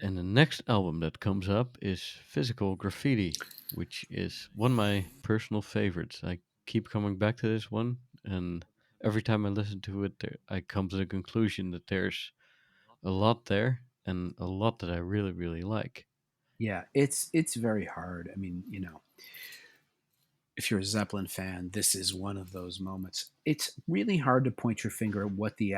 And the next album that comes up is Physical Graffiti, which is one of my personal favorites. I keep coming back to this one, and every time I listen to it, I come to the conclusion that there's a lot there and a lot that I really, really like. Yeah, it's very hard. I mean, if you're a Zeppelin fan, this is one of those moments. It's really hard to point your finger at what the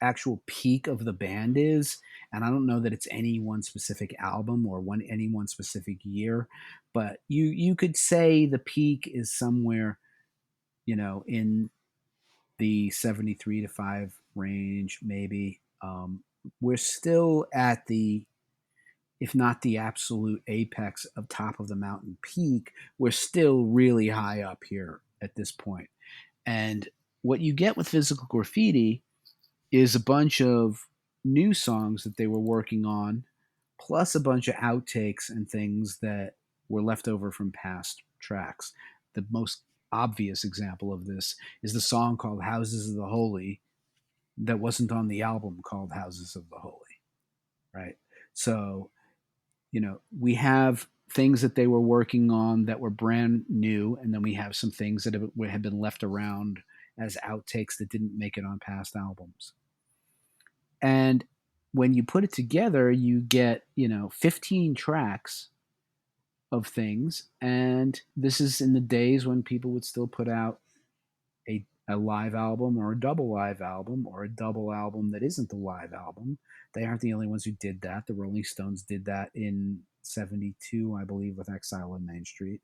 actual peak of the band is, and I don't know that it's any one specific album or any one specific year, but you could say the peak is somewhere, in the 73 to 5 range maybe. We're still at the, if not the absolute apex of top of the mountain peak, we're still really high up here at this point. And what you get with Physical Graffiti is a bunch of new songs that they were working on, plus a bunch of outtakes and things that were left over from past tracks. The most obvious example of this is the song called Houses of the Holy that wasn't on the album called Houses of the Holy, right? So we have things that they were working on that were brand new, and then we have some things that have been left around as outtakes that didn't make it on past albums. And when you put it together, you get 15 tracks of things, and this is in the days when people would still put out a live album or a double live album or a double album that isn't the live album. They aren't the only ones who did that. The Rolling Stones did that in 72, I believe, with Exile on Main Street.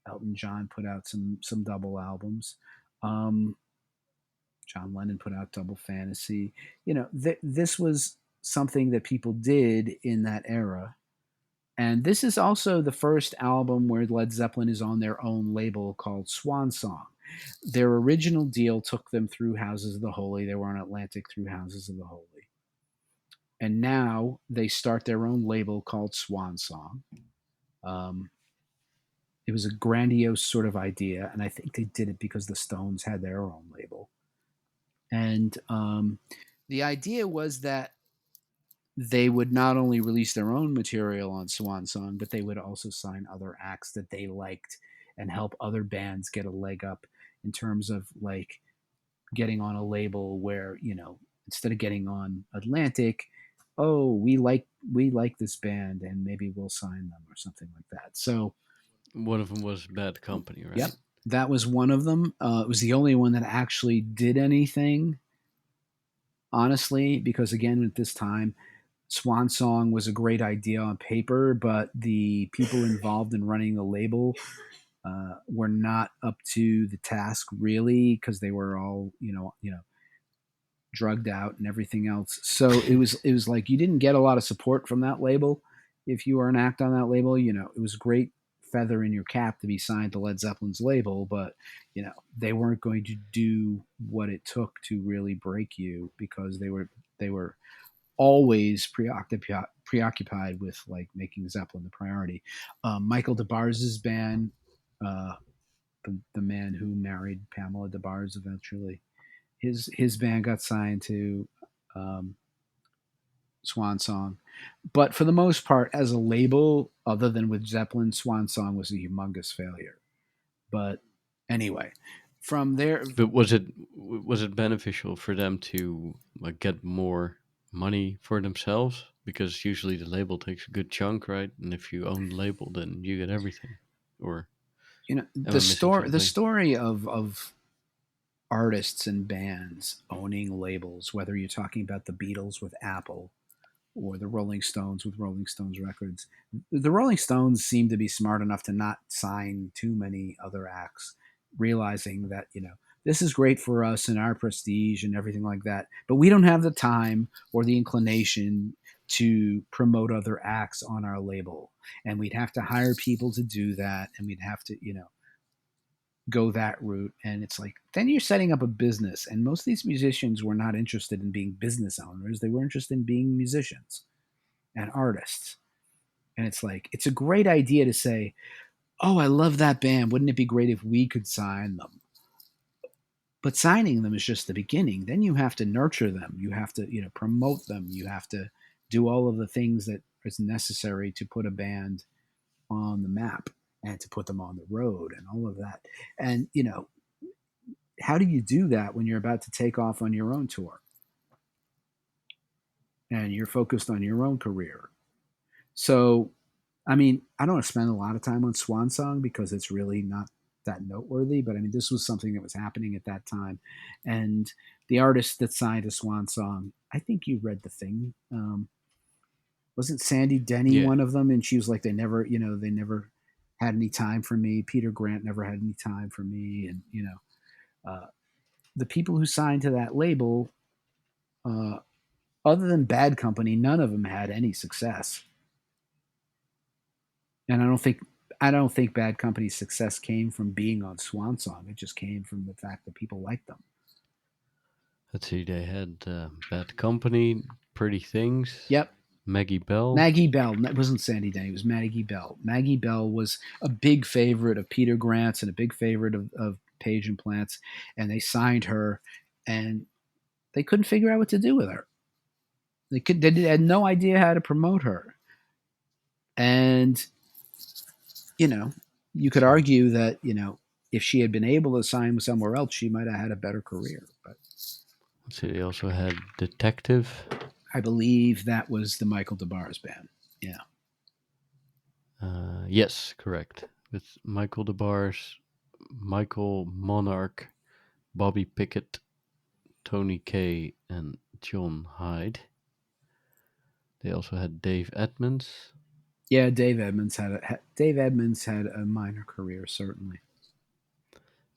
Elton John put out some double albums. Um, John Lennon put out Double Fantasy. This was something that people did in that era. And this is also the first album where Led Zeppelin is on their own label called Swan Song. Their original deal took them through Houses of the Holy. They were on Atlantic through Houses of the Holy. And now they start their own label called Swan Song. Um, it was a grandiose sort of idea, and I think they did it because the Stones had their own label. And the idea was that they would not only release their own material on Swan Song, but they would also sign other acts that they liked and help other bands get a leg up in terms of like getting on a label where, instead of getting on Atlantic, oh, we like this band and maybe we'll sign them or something like that. So, One of them was Bad Company, yep, right? that was one of them. It was the only one that actually did anything, honestly, because again, at this time, Swan Song was a great idea on paper, but the people involved in running the label were not up to the task really because they were all drugged out and everything else. So it was like you didn't get a lot of support from that label. If you were an act on that label, it was a great feather in your cap to be signed to Led Zeppelin's label, but they weren't going to do what it took to really break you because they were always preoccupied with like making Zeppelin the priority. Michael DeBarz's band, uh, the man who married Pamela DeBarz eventually, his band got signed to um, Swan Song, but for the most part, as a label, other than with Zeppelin, Swan Song was a humongous failure. But anyway, from there, But was it beneficial for them to like get more money for themselves? Because usually the label takes a good chunk, right? And if you own the label, then you get everything. Or am the I missing story the something? story of artists and bands owning labels, whether you're talking about the Beatles with Apple or the Rolling Stones with Rolling Stones Records. The Rolling Stones seem to be smart enough to not sign too many other acts, realizing that, this is great for us and our prestige and everything like that, but we don't have the time or the inclination to promote other acts on our label. And we'd have to hire people to do that, and we'd have to, go that route. And it's like, then you're setting up a business. And most of these musicians were not interested in being business owners, they were interested in being musicians and artists. And it's like, it's a great idea to say, oh, I love that band. Wouldn't it be great if we could sign them? But signing them is just the beginning. Then you have to nurture them. You have to, promote them. You have to do all of the things that is necessary to put a band on the map and to put them on the road and all of that. And, how do you do that when you're about to take off on your own tour and you're focused on your own career? So, I mean, I don't want to spend a lot of time on Swan Song because it's really not that noteworthy, but I mean, this was something that was happening at that time. And the artist that signed a Swan Song, I think you read the thing. Wasn't Sandy Denny Yeah, one of them? And she was like, they never had any time for me. Peter Grant never had any time for me. And, the people who signed to that label, uh, other than Bad Company, none of them had any success. And I don't think Bad Company's success came from being on Swan Song. It just came from the fact that people liked them. let's see. They had Bad Company, Pretty Things, Yep. Maggie Bell. Maggie Bell. It wasn't Sandy Denny. It was Maggie Bell. Maggie Bell was a big favorite of Peter Grant's and a big favorite of Page and Plant's. And they signed her, and they couldn't figure out what to do with her. They had no idea how to promote her. And, you know, you could See, argue that, if she had been able to sign somewhere else, she might have had a better career. But let's see. They also had Detective. I believe that was the Michael DeBar's band. Yeah. Yes, correct. With Michael DeBar's, Michael Monarch, Bobby Pickett, Tony Kaye, and John Hyde. They also had Dave Edmonds, Yeah, Dave Edmonds had a minor career, certainly.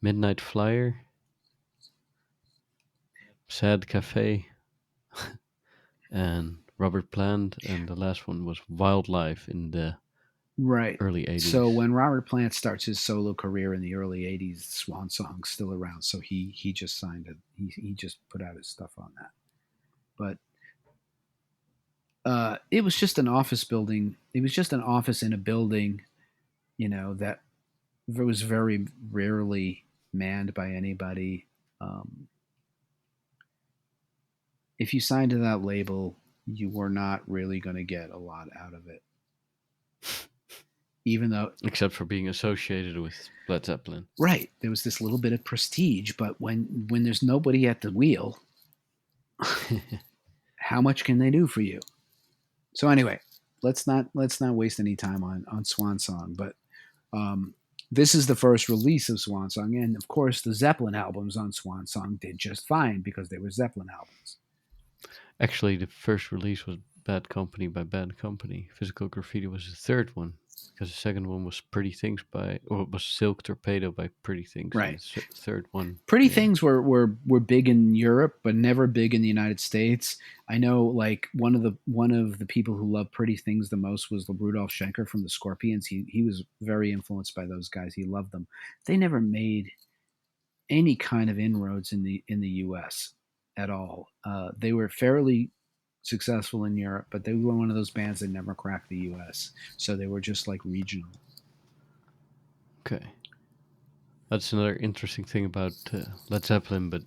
Midnight Flyer, Sad Cafe, and Robert Plant, and the last one was Wildlife in the Right. early So 80s. when Robert Plant starts his solo career in the early '80s, Swan Song's still around. So he just signed it. He just put out his stuff on that. But it was just an office building. It was just an office in a building, that was very rarely manned by anybody. Um, if you signed to that label, you were not really going to get a lot out of it. Even though, Except for being associated with Led Zeppelin. right, there was this little bit of prestige, but when there's nobody at the wheel, how much can they do for you? So anyway, let's not waste any time on Swan Song. But um, this is the first release of Swan Song, and of course, the Zeppelin albums on Swan Song did just fine because they were Zeppelin albums. Actually, the first release was Bad Company by Bad Company. Physical Graffiti was the third one, because the second one was Pretty Things by, or it was Silk Torpedo by Pretty Things, and Right. the third one, Pretty yeah. Things were big in Europe, but never big in the United States. I know, like one of the people who loved Pretty Things the most was Rudolf Schenker from the Scorpions. He was very influenced by those guys. He loved them. They never made any kind of inroads in the U.S. at all. They were fairly successful in Europe, but they were one of those bands that never cracked the U.S. So they were just like regional. Okay. That's another interesting thing about Led Zeppelin, but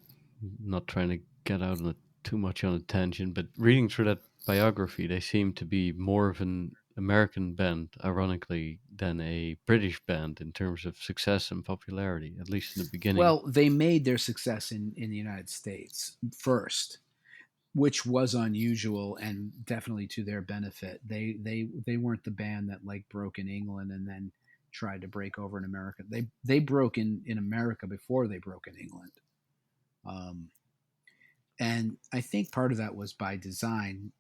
not trying to get out on too much on a tangent. But reading through that biography, they seem to be more of an American band, ironically, than a British band in terms of success and popularity, at least in the beginning. Well, they made their success in the United States first, which was unusual and definitely to their benefit. They weren't the band that like broke in England and then tried to break over in America. They broke in America before they broke in England. Um, and I think part of that was by design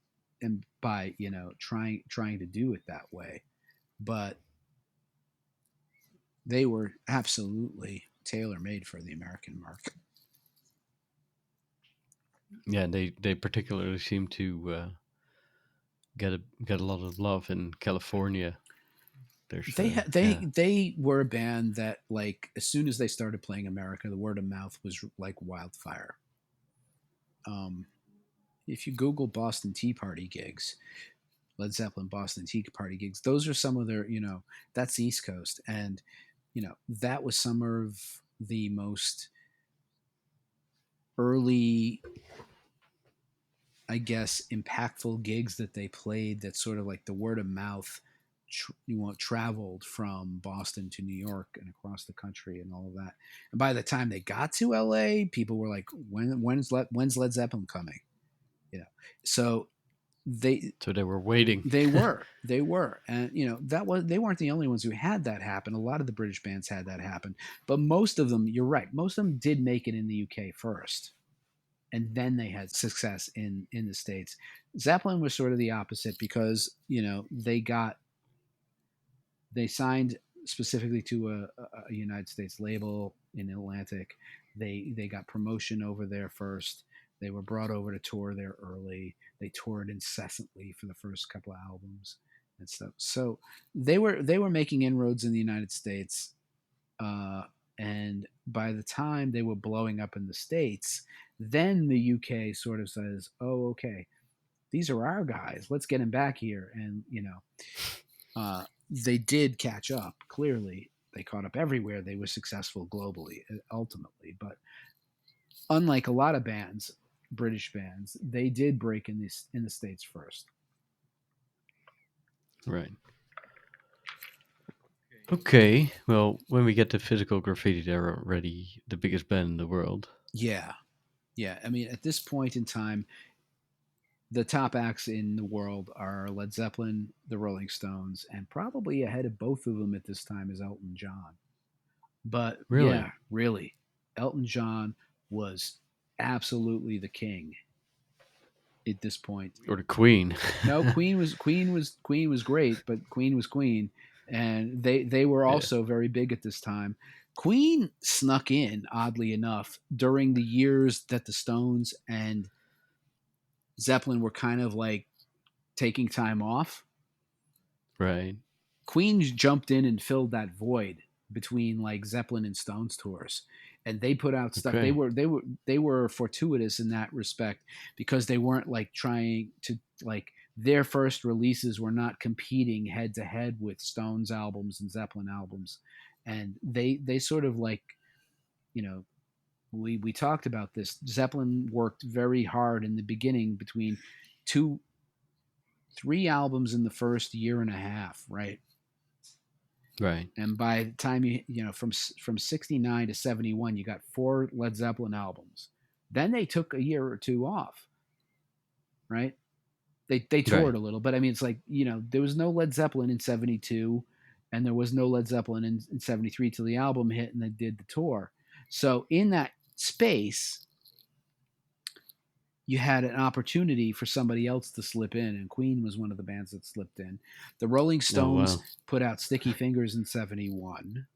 and by trying to do it that way. But they were absolutely tailor made for the American market. Yeah, they particularly seem to get a lot of love in California. There's yeah, They were a band that, like, as soon as they started playing America, the word of mouth was like wildfire. Um, if you Google Boston Tea Party gigs, Led Zeppelin Boston Tea Party gigs, those are some of their, that's East Coast, and that was some of the most early I guess, impactful gigs that they played that sort of like the word of mouth traveled from Boston to New York and across the country and all of that. And by the time they got to LA, people were like, when's Led Zeppelin coming? You know. So they So they were waiting. they were, and that was they weren't the only ones who had that happen. A lot of the British bands had that happen, but most of them, you're right, most of them did make it in the UK first, and then they had success in the States. Zeppelin was sort of the opposite because they signed specifically to a United States label in Atlantic. They got promotion over there first. They were brought over to tour there early. They toured incessantly for the first couple of albums and stuff. So they were making inroads in the United States, uh, and by the time they were blowing up in the States, then the UK sort of says, "Oh, okay, these are our guys. Let's get them back here." And they did catch up. Clearly, they caught up everywhere. They were successful globally, ultimately. But unlike a lot of bands, British bands, they did break in the States first. Right. Okay. Well, when we get to physical graffiti, they're already the biggest band in the world. Yeah, yeah. I mean, at this point in time, the top acts in the world are Led Zeppelin, the Rolling Stones, and probably ahead of both of them at this time is Elton John. But Really? yeah, really, Elton John was absolutely the king at this point. Or the Queen? No, Queen was great, but Queen was Queen, and they were Yeah. also very big at this time. Queen snuck in, oddly enough, during the years that the Stones and Zeppelin were kind of like taking time off. Right. Queen jumped in and filled that void between like Zeppelin and Stones tours, and they put out stuff. They Okay. were they were they were fortuitous in that respect because they weren't like trying to like their first releases were not competing head to head with Stones albums and Zeppelin albums, and they sort of like you know we talked about this. Zeppelin worked very hard in the beginning between two three albums in the first year and a half, right? Right. And by the time from 69 to 71, you got four Led Zeppelin albums. Then they took a year or two off, right? They toured Right. a little, but I mean, it's like there was no Led Zeppelin in 72, and there was no Led Zeppelin in 73 till the album hit and they did the tour. So in that space, you had an opportunity for somebody else to slip in, and Queen was one of the bands that slipped in. The Rolling Oh Stones wow. put out Sticky Fingers in 71,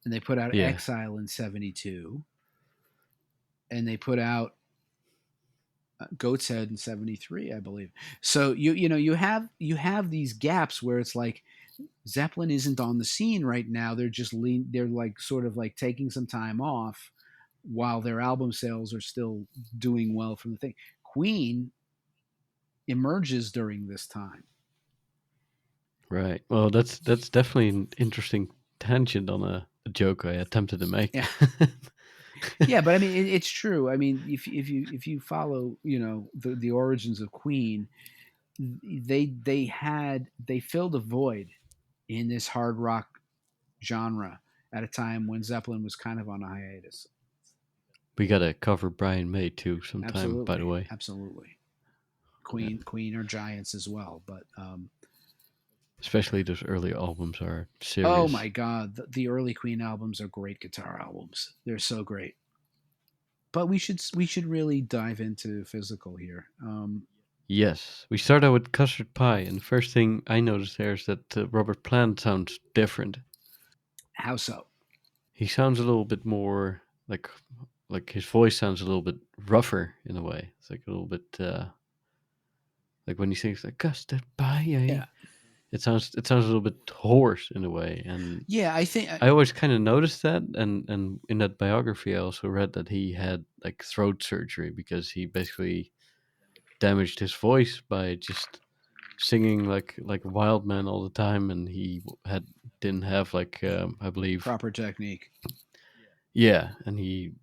and they put out Yeah. Exile in 72, and they put out Goat's Head in 73, I believe. So you have these gaps where it's like Zeppelin isn't on the scene right now. They're like sort of like taking some time off while their album sales are still doing well from the thing. Queen emerges during this time. Right. Well, that's definitely an interesting tangent on a joke I attempted to make. Yeah. Yeah, but I mean, it's true. I mean, if you follow, the origins of Queen, they filled a void in this hard rock genre at a time when Zeppelin was kind of on a hiatus. We gotta cover Brian May too sometime. By the Absolutely, way. absolutely. Yeah. Queen are giants as well, but Especially those early albums are oh my serious. god, the early Queen albums are great guitar albums. They're so great. But we should really dive into physical here. Yes. We start out with Custard Pie, and the first thing I noticed there is that Robert Plant sounds different. How so? He sounds a little bit more like his voice sounds a little bit rougher in a way. It's like a little bit like when he sings like custard pie. Yeah, It sounds a little bit hoarse in a way, and yeah. I think I always kind of noticed that. And in that biography, I also read that he had like throat surgery because he basically damaged his voice by just singing like a wild man all the time, and he had didn't have like I believe. proper technique. Yeah, and he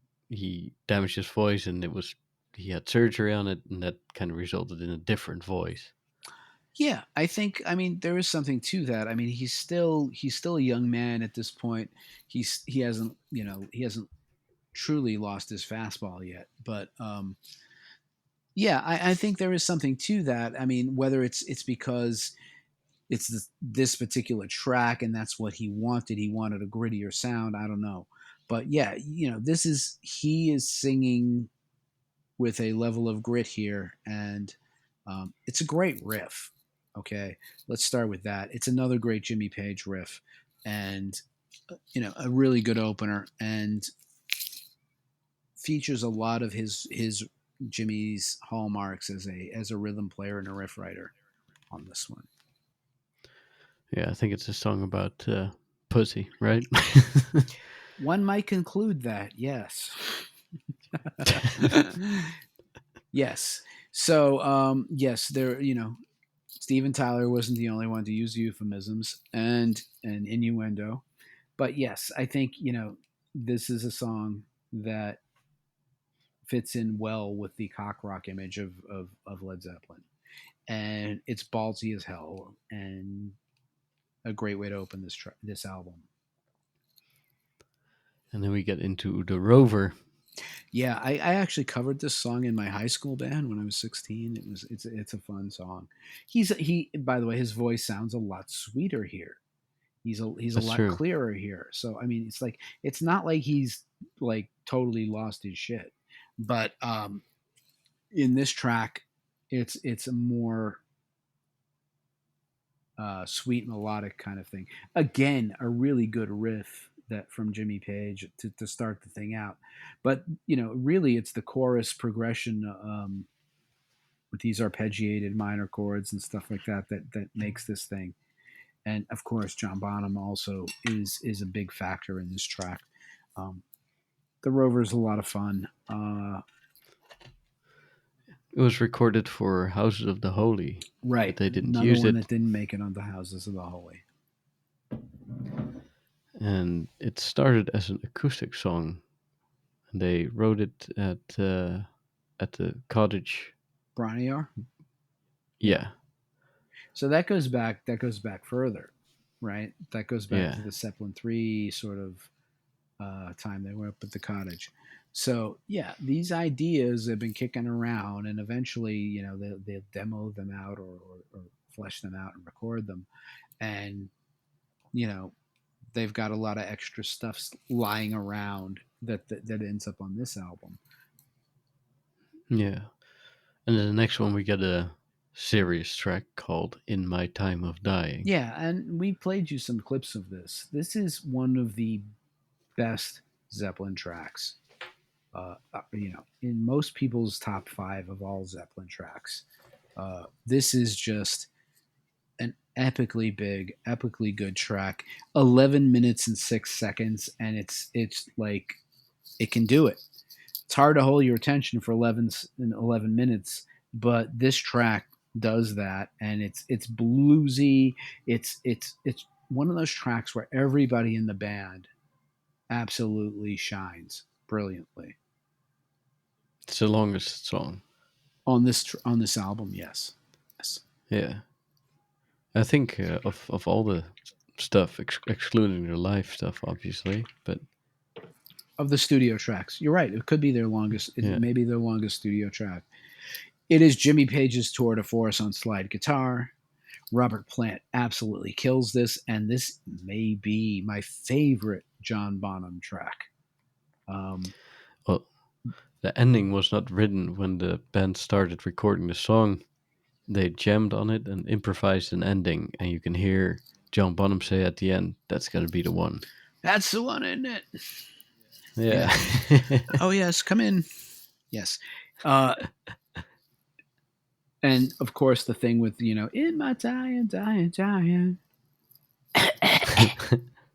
damaged his voice, and it was he had surgery on it, and that kind of resulted in a different voice. Yeah, I think, I mean, there is something to that. I mean, he's still a young man at this point. He hasn't, he hasn't truly lost his fastball yet. But yeah, I think there is something to that. I mean, whether it's because it's this particular track and that's what he wanted. He wanted a grittier sound. I don't know. But yeah, this is he is singing with a level of grit here, and it's a great riff. Okay, let's start with that. It's another great Jimmy Page riff, and a really good opener, and features a lot of his Jimmy's hallmarks as a rhythm player and a riff writer on this one. Yeah, I think it's a song about pussy, right? One might conclude that, yes. Yes. So, yes, Steven Tyler wasn't the only one to use euphemisms and innuendo, but yes, I think this is a song that fits in well with the cock rock image of Led Zeppelin, and it's ballsy as hell, and a great way to open this album. And then we get into the Rover. Yeah, I actually covered this song in my high school band when I was 16. It's a fun song. He by the way, his voice sounds a lot sweeter here. He's a That's lot true. clearer here. So I mean, it's not like he's like totally lost his shit. But in this track, it's a more sweet melodic kind of thing. Again, a really good riff that from Jimmy Page to start the thing out. But really, it's the chorus progression with these arpeggiated minor chords and stuff like that makes this thing. And of course, John Bonham also is a big factor in this track. Um, the Rover is a lot of fun. It was recorded for Houses of the Holy, but Right, they didn't another use one it. that didn't make it on the Houses of the Holy. And it started as an acoustic song. And they wrote it at the cottage. Bron-yr-aur. Yeah. Yeah, So that goes back further, right? That goes back yeah. to the Zeppelin 3 sort of time they were up at the cottage. So yeah, these ideas have been kicking around, and eventually, they'll demo them out or flesh them out and record them, and you know they've got a lot of extra stuff lying around that ends up on this album. Yeah. And then the next one, we get a serious track called In My Time of Dying. Yeah, and we played you some clips of this. This is one of the best Zeppelin tracks. In most people's top five of all Zeppelin tracks. This is just an epically big, epically good track. 11 minutes and 6 seconds, and it's like it can do it. It's hard to hold your attention for 11 minutes, but this track does that, and it's bluesy. It's one of those tracks where everybody in the band absolutely shines brilliantly It's the longest song. on this album. Yes, yes. Yeah. I think of all the stuff, excluding the live stuff, obviously. But Of the studio tracks, you're right. It could be their longest. It yeah, may be their longest studio track. It is Jimmy Page's tour de force on slide guitar. Robert Plant absolutely kills this, and this may be my favorite John Bonham track. Um, well, the ending was not written when the band started recording the song. They jammed on it and improvised an ending, and you can hear John Bonham say at the end, "That's gonna be the one." that's the one, isn't it? Yeah. Yeah. Oh yes, come in. Yes. Uh, and of course the thing with in my dying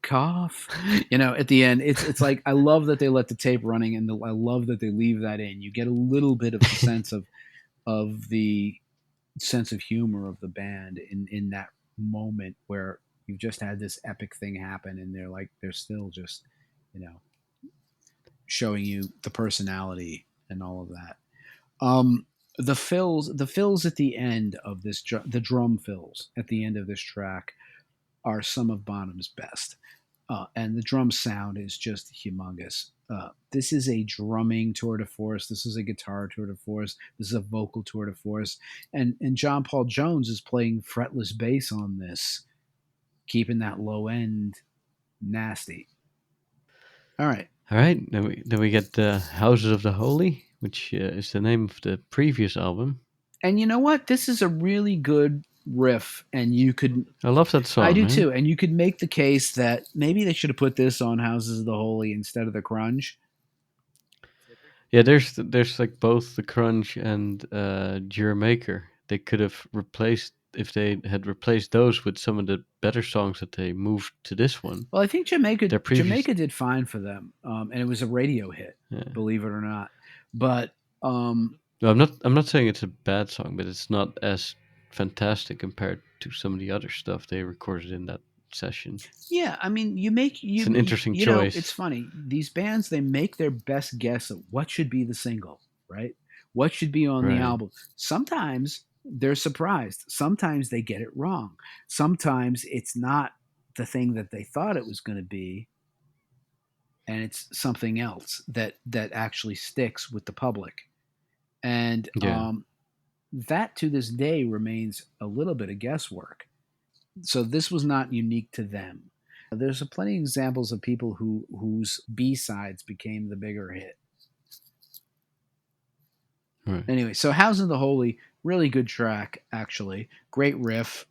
cough. At the end, it's like I love that they let the tape running, and I love that they leave that in. You get a little bit of the sense of the sense of humor of the band in that moment where you've just had this epic thing happen, and they're still just you know showing you the personality and all of that. Um, the fills at the end of the drum fills at the end of this track are some of Bonham's best. And the drum sound is just humongous. This is a drumming tour de force. This is a guitar tour de force. This is a vocal tour de force. And John Paul Jones is playing fretless bass on this, keeping that low end nasty. All right. All right, then we get the Houses of the Holy, which is the name of the previous album. And you know what? This is a really good riff, and you could I love that I song, do man. too. And you could make the case that maybe they should have put this on Houses of the Holy instead of the grunge. Yeah, there's like both the Crunch and Maker. They could have replaced if they had replaced those with some of the better songs that they moved to this one. Well, I think Jamaica Their previous, Jamaica did fine for them, and it was a radio hit, yeah. believe it or not. But No, I'm not saying it's a bad song, but it's not as fantastic compared to some of the other stuff they recorded in that session. yeah, I mean, you make It's an interesting you know, it's choice, funny. These bands, they make their best guess at what should be the single, right? What should be on the right? album. Sometimes they're surprised. Sometimes they get it wrong. Sometimes it's not the thing that they thought it was going to be, and it's something else that actually sticks with the public. And Yeah, that to this day remains a little bit of guesswork. So this was not unique to them. There's plenty of examples of people whose B sides became the bigger hit. right. Anyway, so House of the Holy, really good track actually, great riff.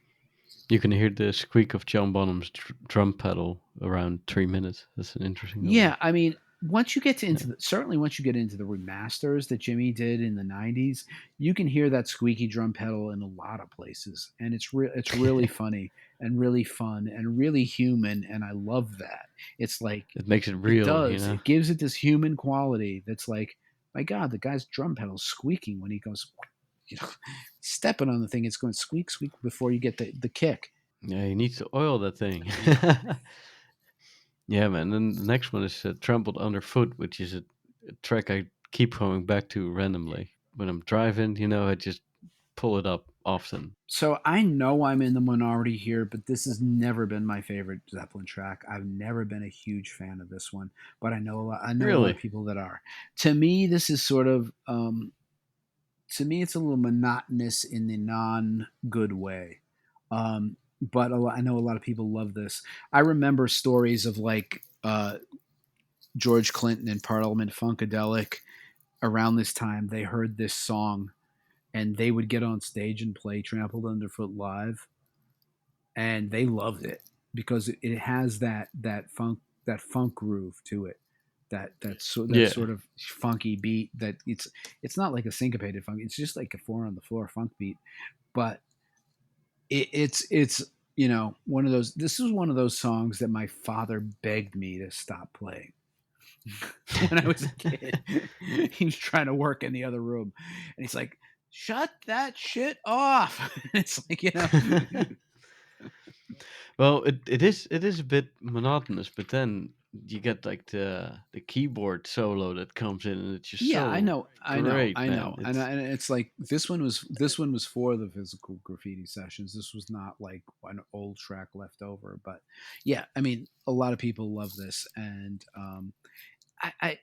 You can hear the squeak of John Bonham's drum pedal around 3 minutes. That's an interesting noise. Yeah, I mean, once you get to Yeah. into the certainly once you get into the remasters that Jimmy did in the '90s, you can hear that squeaky drum pedal in a lot of places, and it's really funny and really fun and really human, and I love that. It's like It makes it it real, you does. know. It gives it this human quality that's like, my God, the guy's drum pedal's squeaking when he goes, you know, stepping on the thing. It's going squeak squeak before you get the kick. Yeah, you need to oil that thing. Yeah. Yeah, man. And the next one is "Trampled Underfoot," which is a track I keep coming back to randomly when I'm driving. I just pull it up often. So I know I'm in the minority here, but this has never been my favorite Zeppelin track. I've never been a huge fan of this one, but I know a lot of Really? people that are. To me, this is sort of to me it's a little monotonous in the non good way. But I know a lot of people love this. I remember stories of like George Clinton and Parliament Funkadelic around this time. They heard this song and they would get on stage and play Trampled Underfoot live, and they loved it because it has that funk groove to it, that Yeah. sort of funky beat. That it's not like a syncopated funk. It's just like a four on the floor funk beat, but it's one of those. This is one of those songs that my father begged me to stop playing when I was a kid. He was trying to work in the other room, and he's like, "Shut that shit off!" It's like Well, it is a bit monotonous, but then you get like the keyboard solo that comes in, and it's just Yeah, so great, I man. know, and it's like this one was for the physical graffiti sessions. This was not like an old track left over, but yeah, I mean, a lot of people love this, and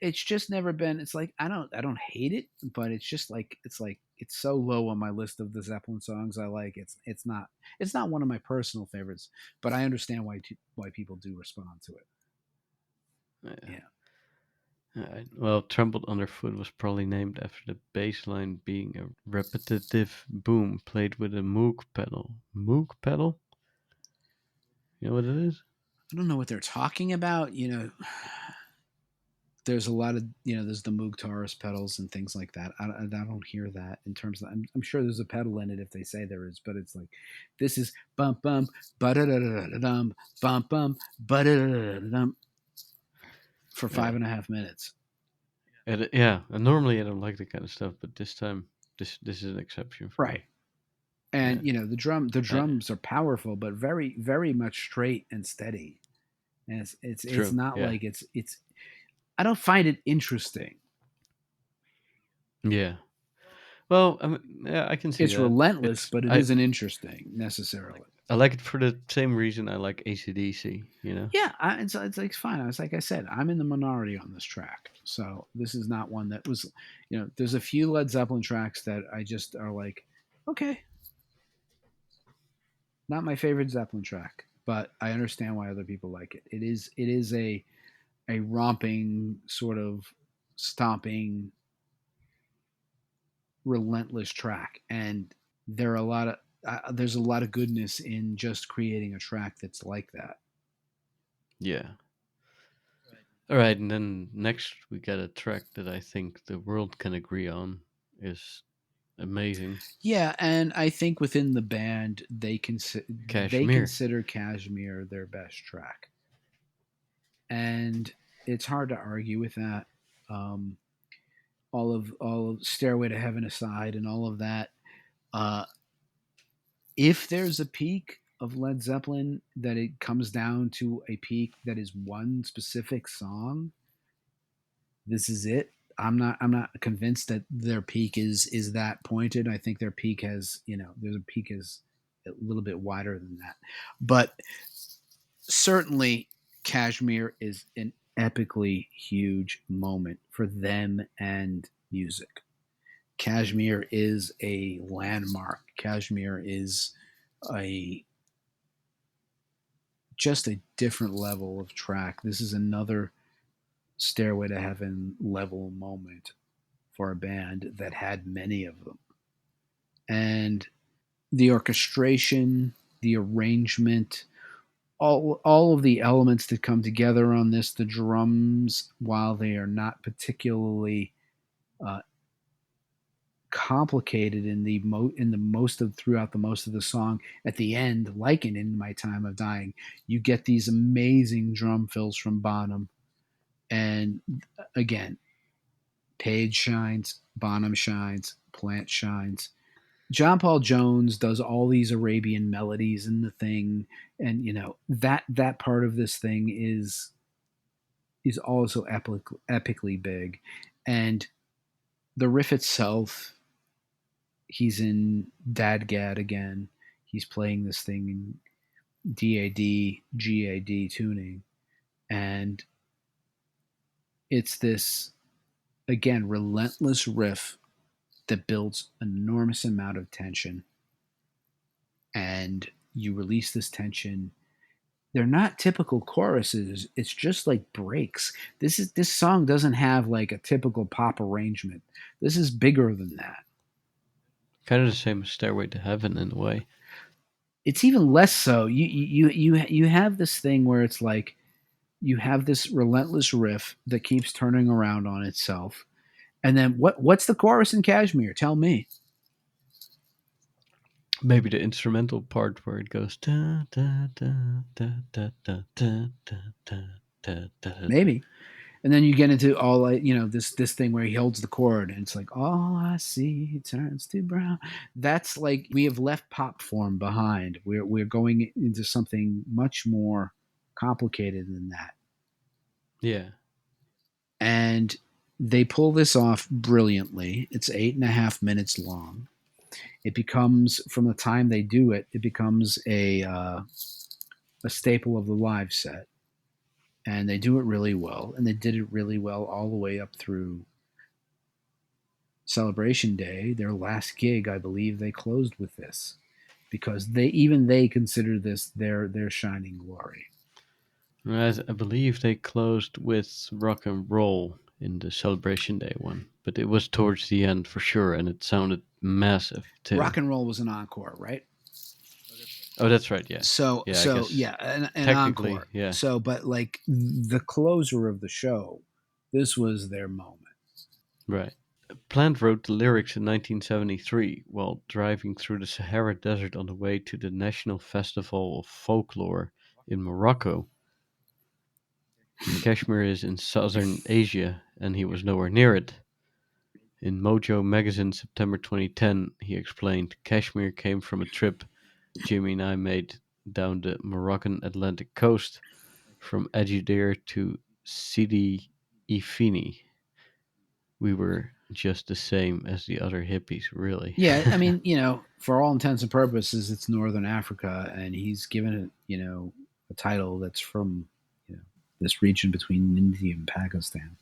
it's just never been. It's like I don't hate it, but it's so low on my list of the Zeppelin songs I like. It's not one of my personal favorites, but I understand why people do respond to it. Yeah. Yeah. Alright. Well, "Trampled Underfoot" was probably named after the bass line being a repetitive boom played with a Moog pedal. Moog pedal? You know what it is? I don't know what they're talking about. There's a lot of there's the Moog Taurus pedals and things like that. I don't hear that in terms of. I'm sure there's a pedal in it if they say there is, but it's like this is bump bump ba da da da da dum bump bump ba da da da da dum for five Yeah. and a half minutes. Yeah, and normally I don't like that kind of stuff, but this time, this is an exception for Right. me. And Yeah. the Uh, drums are powerful, but very very much straight and steady. And it's True. not Yeah. like I don't find it interesting. Yeah. Well, I mean, yeah, I can see It's that. relentless, It's but it isn't interesting necessarily. I like it for the same reason I like ACDC. You know. Yeah, it's like fine. I was like I said, I'm in the minority on this track, so this is not one that was, There's a few Led Zeppelin tracks that I just are like, okay, not my favorite Zeppelin track, but I understand why other people like it. It is a romping sort of stomping, relentless track, and there are a lot of there's a lot of goodness in just creating a track that's like that. Yeah. All right, and then next we got a track that I think the world can agree on is amazing. Yeah, and I think within the band they Kashmir. consider Kashmir their best track, and it's hard to argue with that. Um, all of Stairway to Heaven aside, and all of that. Uh, if there's a peak of Led Zeppelin that it comes down to a peak that is one specific song, this is it. I'm not convinced that their peak is that pointed. I think their peak has, there's a peak is a little bit wider than that. But certainly Kashmir is an epically huge moment for them and music. Kashmir is a landmark. Kashmir is a just a different level of track. This is another Stairway to Heaven level moment for a band that had many of them. And the orchestration, the arrangement, all of the elements that come together on this, the drums, while they are not particularly uh, complicated in the most of throughout the most of the song, at the end, like in My Time of Dying, you get these amazing drum fills from Bonham. And again, Page shines, Bonham shines, Plant shines. John Paul Jones does all these Arabian melodies in the thing, and that part of this thing is also epically big, and the riff itself. He's in Dadgad again. He's playing this thing in DAD GAD tuning, and it's this again relentless riff that builds an enormous amount of tension, and you release this tension. They're not typical choruses. It's just like breaks. This song doesn't have like a typical pop arrangement. This is bigger than that. Kind of the same as Stairway to Heaven in a way. It's even less so. You have this thing where it's like you have this relentless riff that keeps turning around on itself. And then what's the chorus in Kashmir? Tell me. Maybe the instrumental part where it goes da da da da da da da da da da da da. Maybe. And then you get into all like this thing where he holds the chord and it's like all I see turns to brown. That's like we have left pop form behind. We're going into something much more complicated than that. Yeah. And they pull this off brilliantly. It's 8.5 minutes long. It becomes from the time they do it, it becomes a staple of the live set, and they do it really well. And they did it really well all the way up through Celebration Day, their last gig. I believe they closed with this because they consider this their shining glory. I believe they closed with rock and roll in the Celebration Day one, but it was towards the end for sure, and it sounded massive too. Rock and roll was an encore, right? Oh, that's right. Yeah. Yeah, I So guess yeah, an technically, encore. yeah. So, but like the closer of the show, this was their moment. Right. Plant wrote the lyrics in 1973 while driving through the Sahara Desert on the way to the National Festival of Folklore in Morocco. Kashmir is in southern Asia, and he was nowhere near it. In Mojo magazine, September 2010, he explained Kashmir came from a trip Jimmy and I made down the Moroccan Atlantic coast from Agadir to Sidi Ifini. We were just the same as the other hippies, really. Yeah, I mean, for all intents and purposes, it's Northern Africa, and he's given it, a title that's from, this region between India and Pakistan.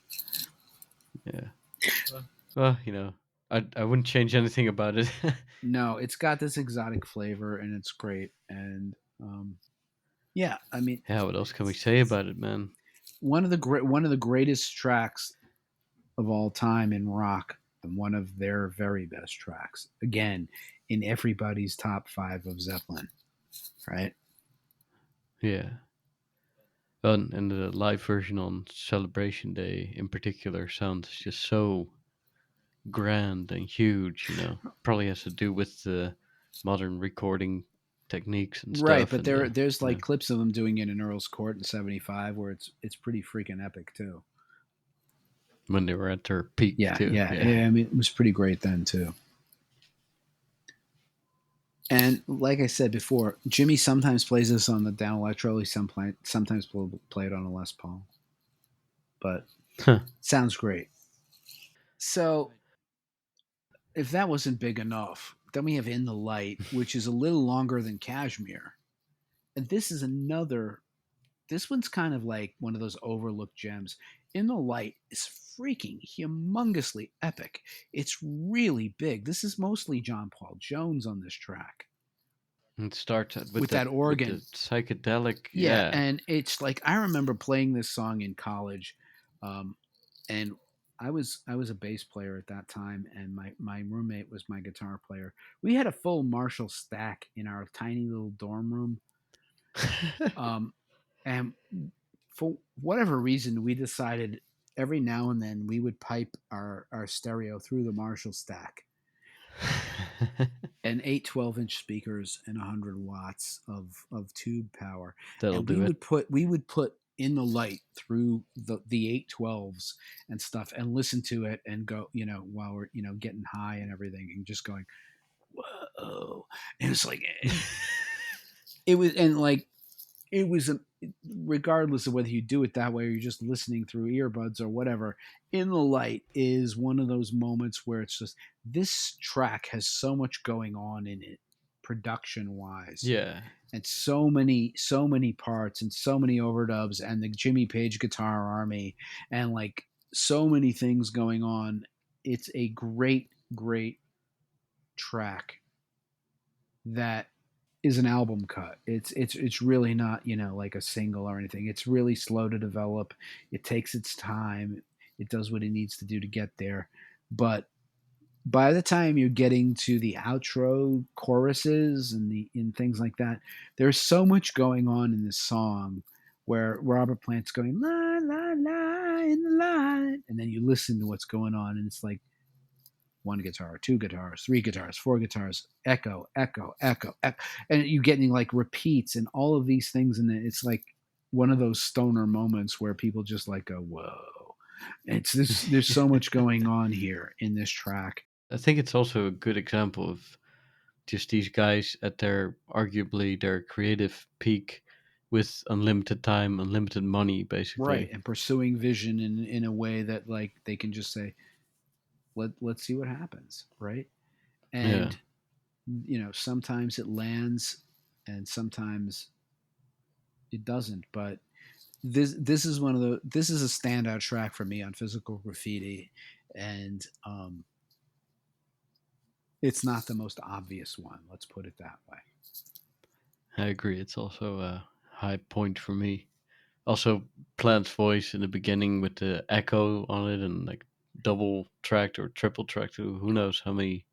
Yeah. Well, I wouldn't change anything about it. No, it's got this exotic flavor, and it's great. And yeah, I mean, Yeah, what else can we say about it, man? one of the greatest tracks of all time in rock, and one of their very best tracks. Again, in everybody's top five of Zeppelin, right? Yeah. And the live version on Celebration Day in particular sounds just so grand and huge, Probably has to do with the modern recording techniques and Right, stuff but and the there's like clips of them doing it in Earl's Court in '75 where it's pretty freaking epic too. when they were at their peak Yeah, too. yeah, Yeah. yeah. I mean, it was pretty great then too. And like I said before, Jimmy sometimes plays this on the down electro. He sometimes play it on a Les Paul, but sounds great. So if that wasn't big enough, then we have In the Light, which is a little longer than Cashmere, and this is another. This one's kind of like one of those overlooked gems. In the Light is freaking humongously epic. It's really big. This is mostly John Paul Jones on this track It starts with with that that with the organ. psychedelic, Yeah, yeah. and it's like I remember playing this song in college, um, and I was a bass player at that time, and my roommate was my guitar player. We had a full Marshall stack in our tiny little dorm room, um, and for whatever reason, we decided every now and then we would pipe our stereo through the Marshall stack and 8 12-inch speakers and 100 watts of tube power, That'll and do it. we would put In the Light through the 812s and stuff and listen to it and go, while we're getting high and everything, and just going, whoa. And it's like it was, and like it was regardless of whether you do it that way or you're just listening through earbuds or whatever. In the Light is one of those moments where it's just, this track has so much going on in it production wise, Yeah. and so many parts and so many overdubs and the Jimmy Page guitar army and like so many things going on. It's a great track that is an album cut. It's really not, like a single or anything. It's really slow to develop. It takes its time. It does what it needs to do to get there. But by the time you're getting to the outro choruses and the in things like that, there's so much going on in this song where Robert Plant's going la la la in the light, and then you listen to what's going on, and it's like one guitar, two guitars, three guitars, four guitars, echo, echo, echo, echo, and you're getting like repeats and all of these things, and it's like one of those stoner moments where people just like go, "Whoa!" It's this. There's so much going on here in this track. I think it's also a good example of just these guys at their arguably their creative peak with unlimited time, unlimited money, Right, basically. and pursuing vision in a way that like they can just say, let's see what happens, right? Yeah. And sometimes it lands, and sometimes it doesn't. But this is this is a standout track for me on Physical Graffiti, and it's not the most obvious one. Let's put it that way. I agree. It's also a high point for me. Also, Plant's voice in the beginning with the echo on it and like double tracked or triple tracked, who knows how many.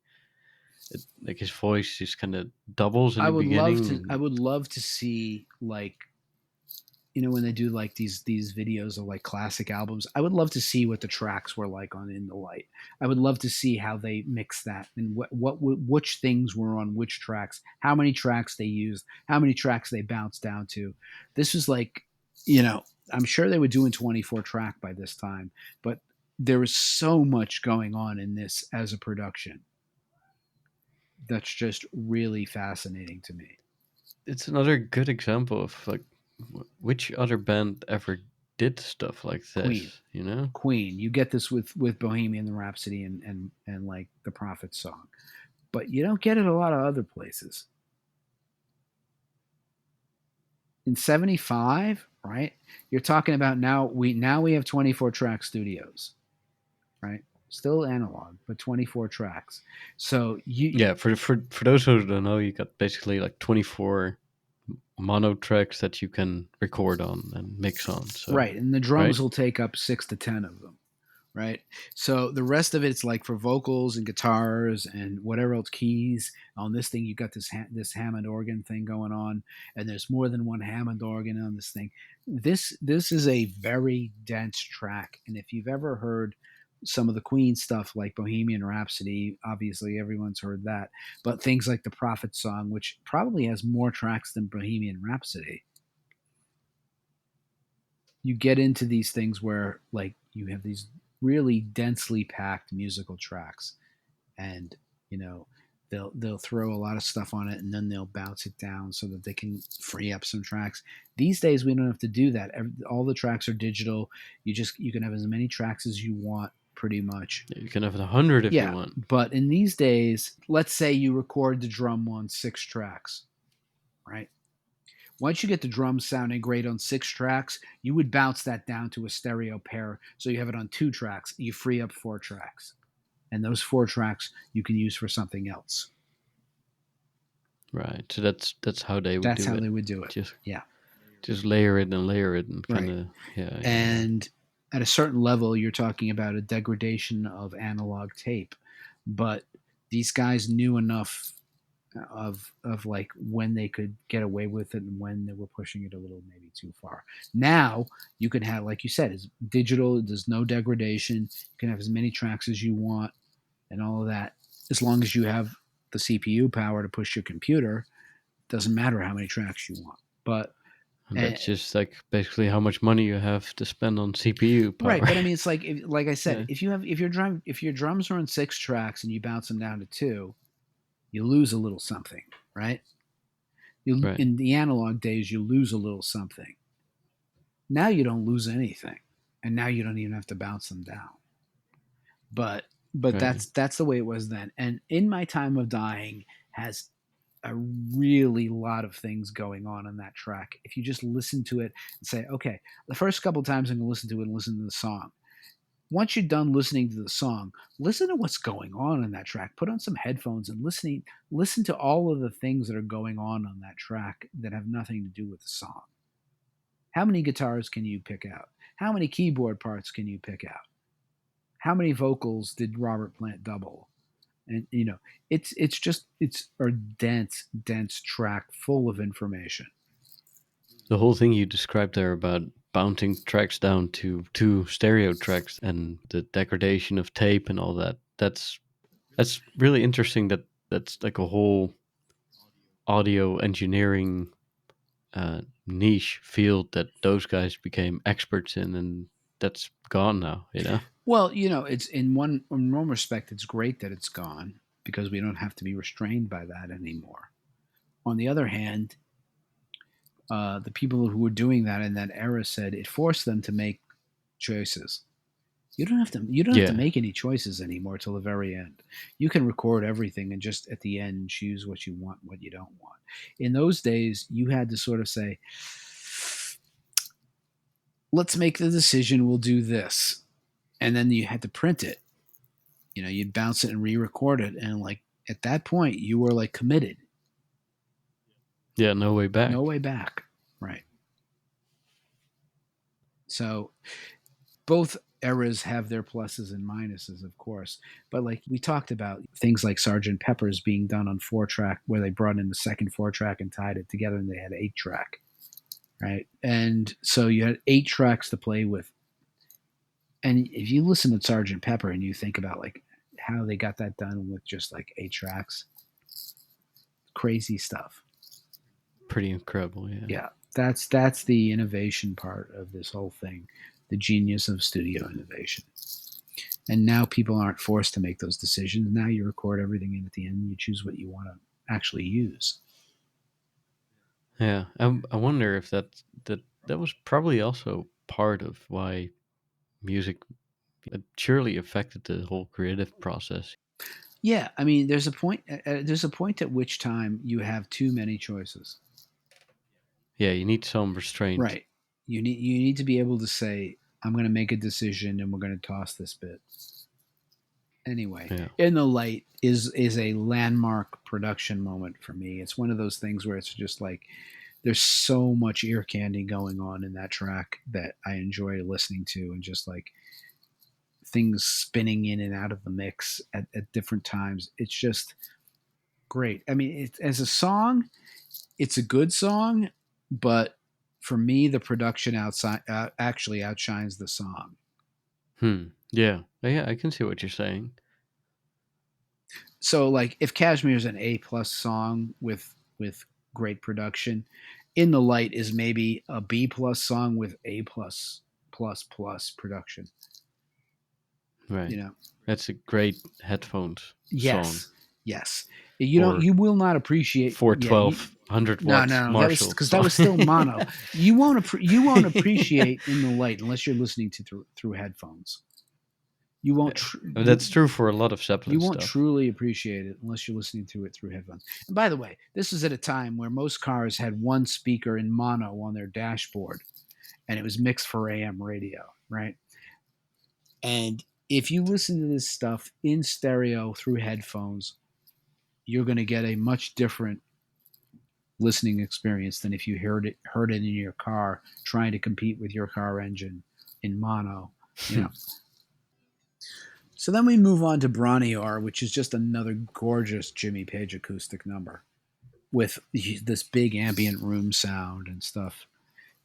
Like his voice just kind of doubles in the I beginning. would love to see, like, when they do like these videos of like classic albums, I would love to see what the tracks were like on In the Light. I would love to see how they mix that, and which things were on which tracks, how many tracks they used, how many tracks they bounced down to. This was like, I'm sure they were doing 24 track by this time, but there was so much going on in this as a production that's just really fascinating to me. It's another good example of like which other band ever did stuff like Queen. this, you know? Queen. You get this with Bohemian Rhapsody and like the Prophet song, but you don't get it a lot of other places. In '75, right? You're talking about now we have 24 track studios, right? Still analog, but 24 tracks. So Yeah, for those who don't know, you got basically like 24 mono tracks that you can record on and mix on. So, right, and the right? drums will take up 6 to 10 of them. Right? So the rest of it's like for vocals and guitars and whatever else keys. On this thing, you got this Hammond organ thing going on, and there's more than one Hammond organ on this thing. This is a very dense track, and if you've ever heard some of the Queen stuff like Bohemian Rhapsody, obviously everyone's heard that, but things like the Prophet song, which probably has more tracks than Bohemian Rhapsody, you get into these things where like you have these really densely packed musical tracks, and you know they'll throw a lot of stuff on it and then they'll bounce it down so that they can free up some tracks. These days we don't have to do that. All the tracks are digital. You can have as many tracks as you want pretty much. You can have 100 if you Yeah, want. but in these days, let's say you record the drum on 6 tracks, right? Once you get the drums sounding great on 6 tracks, you would bounce that down to a stereo pair. So you have it on 2 tracks. You free up 4 tracks. And those 4 tracks you can use for something else. Right. So that's how they would That's do how it. they would do it. Just Yeah. just layer it and kind Right. of yeah. And at a certain level, you're talking about a degradation of analog tape. But these guys knew enough of like when they could get away with it and when they were pushing it a little maybe too far. Now you can have, like you said, it's digital. There's no degradation. You can have as many tracks as you want and all of that, as long as you have the CPU power to push your computer. Doesn't matter how many tracks you want. But And and, that's just like basically how much money you have to spend on CPU right, power. but I mean, it's like like I said, Yeah. if your drums are on 6 tracks and you bounce them down to 2, you lose a little something, right? You Right. in the analog days, you lose a little something. Now you don't lose anything, and now you don't even have to bounce them down. But Right. that's the way it was then. And In My Time of Dying has a really lot of things going on that track. If you just listen to it and say, okay, the first couple times I'm going to listen to it and listen to the song. Once you're done listening to the song, listen to what's going on in that track. Put on some headphones and listen to all of the things that are going on that track that have nothing to do with the song. How many guitars can you pick out? How many keyboard parts can you pick out? How many vocals did Robert Plant double? And it's a dense track full of information. The whole thing you described there about bouncing tracks down to two stereo tracks and the degradation of tape and all that. That's really interesting that's like a whole audio engineering niche field that those guys became experts in, and that's gone now. You know? Well, it's in one respect, it's great that it's gone because we don't have to be restrained by that anymore. On the other hand, the people who were doing that in that era said it forced them to make choices. You don't have to Yeah. make any choices anymore till the very end. You can record everything and just at the end choose what you want, what you don't want. In those days, you had to sort of say, "Let's make the decision. We'll do this," and then you had to print it. You'd bounce it and re-record it, and like at that point, you were like committed. Yeah. No way No back. way back. Right. So both eras have their pluses and minuses, of course. But like we talked about, things like Sergeant Pepper's being done on 4 track, where they brought in the second 4 track and tied it together, and they had 8 track, right? And so you had 8 tracks to play with. And if you listen to Sergeant Pepper and you think about like how they got that done with just like 8 tracks, crazy stuff. Pretty incredible. Yeah. Yeah, that's the innovation part of this whole thing, the genius of studio innovation. And now people aren't forced to make those decisions. Now you record everything, and at the end you choose what you want to actually use. Yeah. I wonder if that was probably also part of why music surely affected the whole creative process. Yeah, I mean, there's a point at which time you have too many choices. Yeah, you need some restraint. Right. You need to be able to say, I'm going to make a decision and we're going to toss this bit. Anyway, Yeah. In the Light is a landmark production moment for me. It's one of those things where it's just like there's so much ear candy going on in that track that I enjoy listening to, and just like things spinning in and out of the mix at different times. It's just great. I mean, as a song, it's a good song, but for me, the production outside actually outshines the song. Yeah. Yeah, I can see what you're saying. So, like, if Cashmere is an A+ song with great production, In the Light is maybe a B+ song with A++ production. Right. You know, That's a great headphones song. yes, yes. Or You will not appreciate. Yeah, 412 100 no, watts no, no. That was Marshall because that song. was still mono. You won't appreciate In the Light unless you're listening to through headphones. You won't Yeah. That's true for a lot of you Zeppelin won't stuff. truly appreciate it unless you're listening to it through headphones. And by the way, this was at a time where most cars had one speaker in mono on their dashboard, and it was mixed for AM radio, right? And if you listen to this stuff in stereo through headphones, you're going to get a much different listening experience than if you heard it in your car trying to compete with your car engine in mono, you know. So then we move on to bron-yr-aur, which is just another gorgeous Jimmy Page acoustic number with this big ambient room sound and stuff.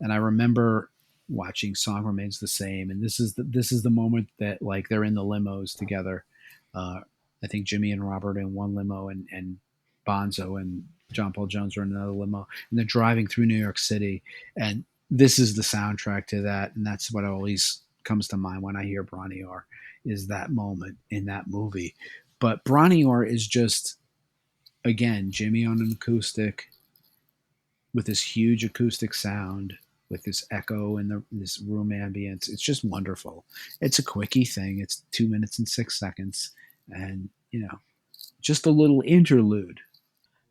And I remember watching Song Remains the Same, and this is the moment that like they're in the limos together. Uh, I think Jimmy and Robert in one limo, and Bonzo and John Paul Jones are in another limo, and they're driving through New York City, and this is the soundtrack to that, and that's what always comes to mind when I hear bron-yr-aur is that moment in that movie. But bron-yr-aur is just again Jimmy on an acoustic with this huge acoustic sound with this echo and this room ambience. It's just wonderful. It's a quickie thing. It's 2 minutes and 6 seconds, and just a little interlude.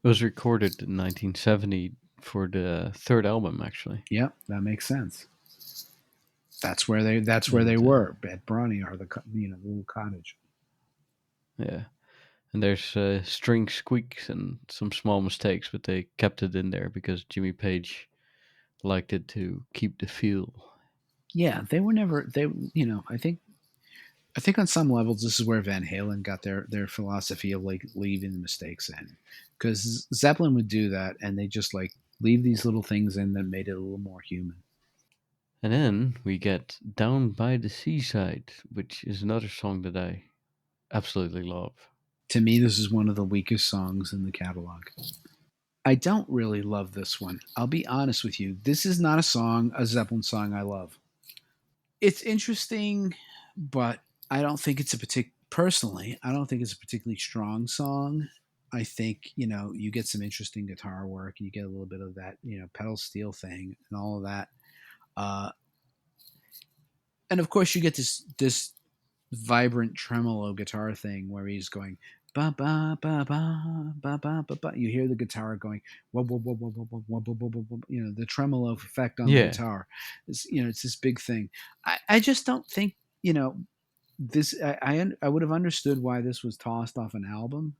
It was recorded in 1970 for the third album, actually. Yep, that makes sense. That's where they And were at bron-yr-aur, the little cottage. yeah, and there's string squeaks and some small mistakes, but they kept it in there because Jimmy Page liked it to keep the feel. Yeah, they were never they. I think on some levels this is where Van Halen got their philosophy of like leaving the mistakes in, because Zeppelin would do that and they just like leave these little things in that made it a little more human. And then we get Down by the Seaside, which is another song that I absolutely love. To me, this is one of the weakest songs in the catalog. I don't really love this one. I'll be honest with you. This is not a Zeppelin song I love. It's interesting, but I don't think it's a personally, I don't think it's a particularly strong song. I think, you get some interesting guitar work, you get a little bit of that, pedal steel thing and all of that. Uh, and of course you get this vibrant tremolo guitar thing where he's going ba ba ba ba ba ba ba ba. You hear the guitar going whoa whoa whoa whoa whoa whoa whoa whoa whoa, whoa. The tremolo effect on the Yeah, guitar is it's this big thing. I just don't think this. I would have understood why this was tossed off an album.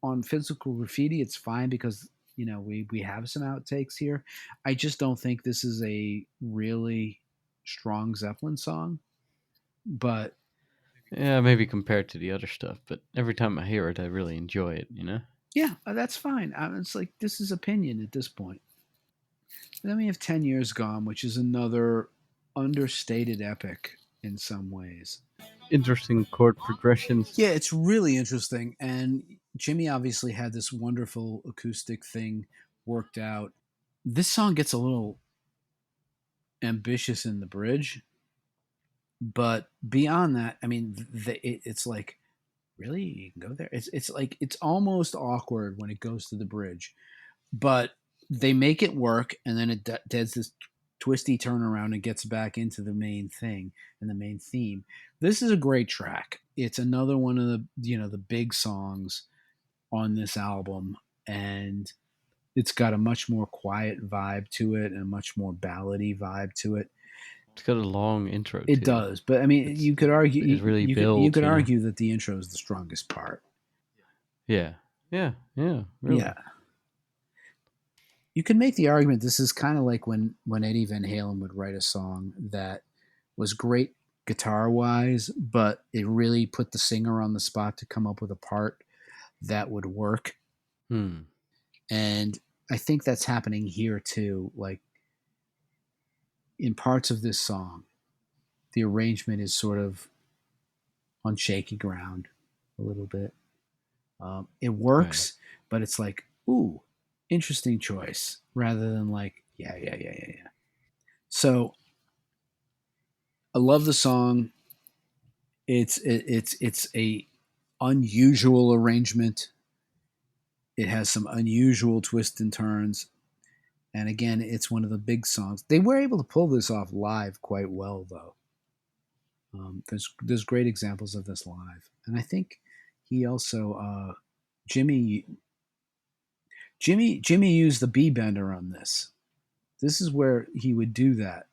On Physical Graffiti, it's fine because we have some outtakes here. I just don't think this is a really strong Zeppelin song, but yeah, maybe compared to the other stuff, but every time I hear it, I really enjoy it. yeah, that's fine. It's like this is opinion at this point. And then we have 10 Years Gone, which is another understated epic in some ways. Interesting chord progressions. Yeah, it's really interesting. And Jimmy obviously had this wonderful acoustic thing worked out. This song gets a little ambitious in the bridge, but beyond that, I mean, it's like, really? You can go there? It's like, it's almost awkward when it goes to the bridge, but they make it work, and then it does this. twisty turnaround and gets back into the main thing and the main theme. This is a great track. It's another one of the the big songs on this album, and it's got a much more quiet vibe to it and a much more ballady vibe to it. It's got a long intro It too. does, but I mean, It's you could argue it really you builds, could you know. argue that the intro is the strongest part. Yeah, yeah, yeah. Yeah, Really. you can make the argument this is kind of like when Eddie Van Halen would write a song that was great guitar wise, but it really put the singer on the spot to come up with a part that would work. Hmm. And I think that's happening here too. Like in parts of this song, the arrangement is sort of on shaky ground a little bit. It Right. works, but it's like, ooh, interesting choice, rather than like, yeah, yeah, yeah, yeah, yeah. So I love the song. It's a unusual arrangement. It has some unusual twists and turns. And again, it's one of the big songs. They were able to pull this off live quite well, though. There's great examples of this live, and I think he also Jimmy Jimmy used the B bender on this. This is where he would do that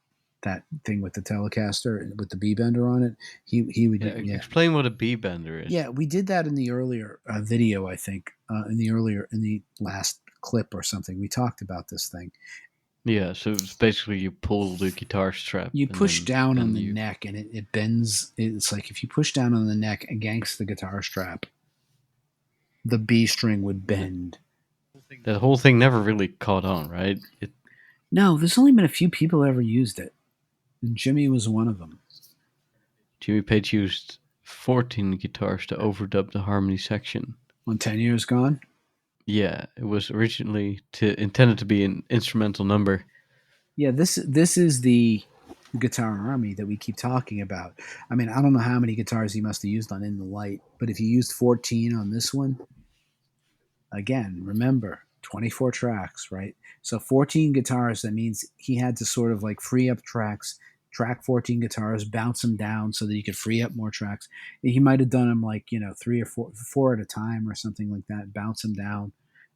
thing with the Telecaster with the B bender on it. He would Yeah. yeah. Explain what a B bender is. Yeah, we did that in the earlier video, I think. In the last clip or something, we talked about this thing. Yeah. So it's basically you pull the guitar strap You and push down on then the you neck, and it bends. It's like if you push down on the neck against the guitar strap, the B string would and bend. that whole thing never really caught on, right? No, there's only been a few people ever used it, and Jimmy was one of them. Jimmy Page used 14 guitars to overdub the harmony section. On 10 Years Gone. Yeah, it was originally intended to be an instrumental number. Yeah, this is the Guitar Army that we keep talking about. I mean, I don't know how many guitars he must have used on In the Light, but if he used 14 on this one, again, remember 24 tracks, right? So 14 guitars, that means he had to sort of like free up tracks, track 14 guitars, bounce them down so that he could free up more tracks. He might have done them like, three or four at a time or something like that, bounce them down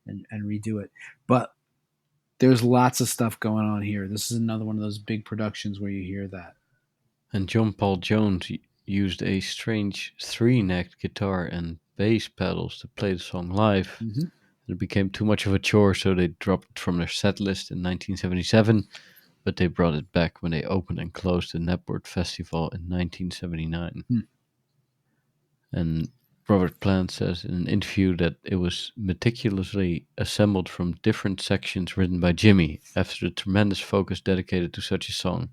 and redo it. But there's lots of stuff going on here. This is another one of those big productions where you hear that. And John Paul Jones used a strange three-necked guitar and bass pedals to play the song live. Mm-hmm. It became too much of a chore, so they dropped it from their set list in 1977, but they brought it back when they opened and closed the Network Festival in 1979. Hmm. And Robert Plant says in an interview that it was meticulously assembled from different sections written by Jimmy after the tremendous focus dedicated to such a song.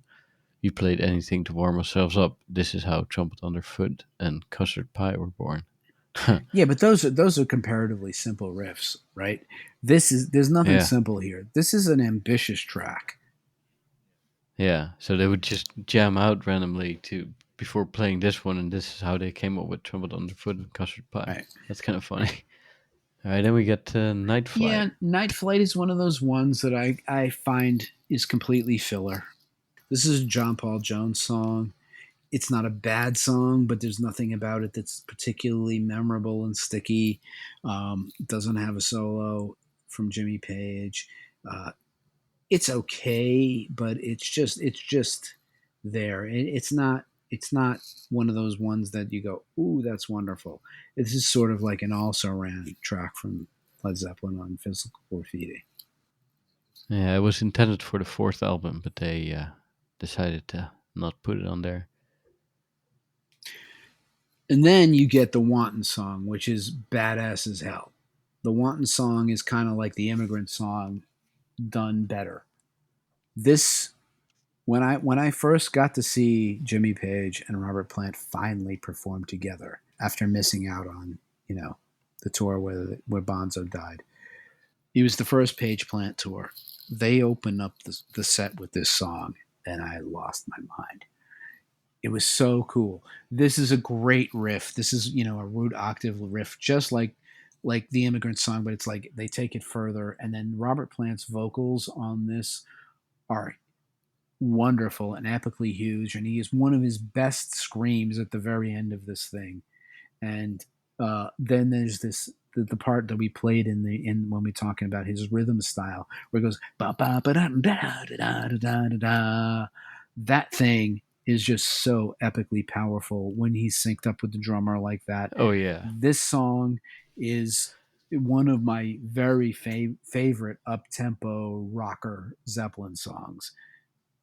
We played anything to warm ourselves up. This is how Trumpet Underfoot and Custard Pie were born. Yeah, but those are comparatively simple riffs, right? There's nothing Yeah, simple here. This is an ambitious track. yeah. So they would just jam out randomly to before playing this one, and this is how they came up with Trumpet Underfoot and Custard Pie. Right. That's kind of funny. All right, then we get Night Flight. Yeah, Night Flight is one of those ones that I find is completely filler. This is a John Paul Jones song. It's not a bad song, but there's nothing about it that's particularly memorable and sticky. It doesn't have a solo from Jimmy Page. Uh, it's okay, but it's just there. It's not one of those ones that you go, ooh, that's wonderful. This is sort of like an also ran track from Led Zeppelin on Physical Graffiti. Yeah, it was intended for the fourth album, but they decided to not put it on there. And then you get the Wanton song, which is badass as hell. The Wanton song is kind of like the Immigrant song done better. This when I first got to see Jimmy Page and Robert Plant finally perform together after missing out on the tour where Bonzo died. It was the first Page Plant tour. They opened up the set with this song, and I lost my mind. It was so cool. This is a great riff. This is a root octave riff, just like the Immigrant song, but it's like they take it further. And then Robert Plant's vocals on this are wonderful and epically huge, and he is one of his best screams at the very end of this thing. And then there's the part that we played in when we're talking about his rhythm style, where it goes ba ba ba da da da da da da da. That thing is just so epically powerful when he's synced up with the drummer like that. Oh yeah. This song is one of my very favorite up tempo rocker Zeppelin songs.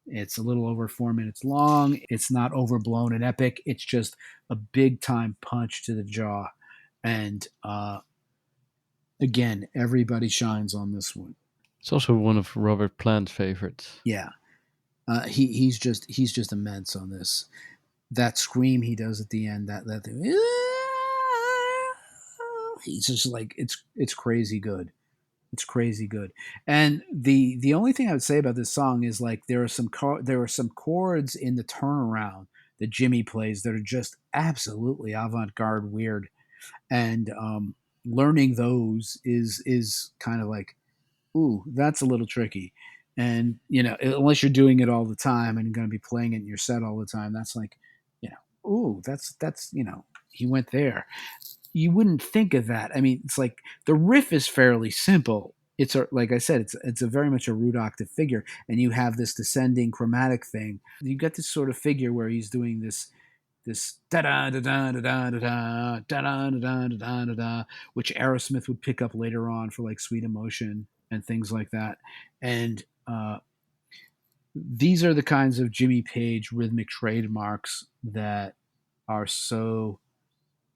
It's a little over 4 minutes long. It's not overblown and epic. It's just a big time punch to the jaw. And again, everybody shines on this one. It's also one of Robert Plant's favorites. Yeah, he's just immense on this. That scream he does at the end, that thing, he's just like it's crazy good. It's crazy good. And the only thing I would say about this song is like there are some chords in the turnaround that Jimmy plays that are just absolutely avant-garde weird. And learning those is kind of like, ooh, that's a little tricky. And unless you're doing it all the time and going to be playing it in your set all the time, that's like, ooh, that's he went there. You wouldn't think of that. I mean, it's like the riff is fairly simple. It's like I said, it's a very much a root octave figure, and you have this descending chromatic thing. You got this sort of figure where he's doing this da da da da da da da da da da da da da da, which Aerosmith would pick up later on for like Sweet Emotion and things like that. And these are the kinds of Jimmy Page rhythmic trademarks that are so